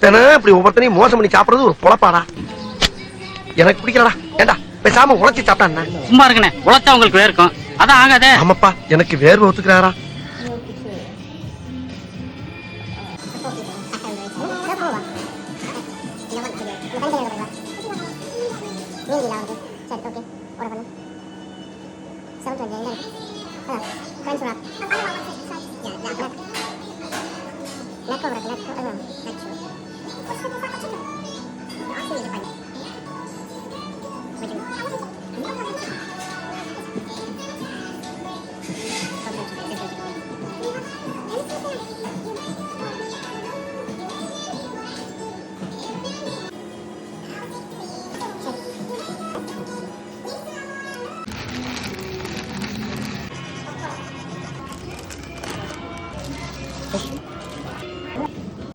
தினம் இப்படி ஒவ்வொருத்தனையும் மோசம் பண்ணி சாப்பிடுறது ஒரு பொழப்பாடா. எனக்கு பிடிக்கலடா. ஏண்டா பேசாம உழைச்சி சாப்பிட்டா சும்மா இருக்குண்ணே, உழைச்சா உங்களுக்கு வேர்க்கும். அதான் ஆகாதே. ஆமாப்பா, எனக்கு வேர்வை ஒத்துக்கிறாரா? Let's go.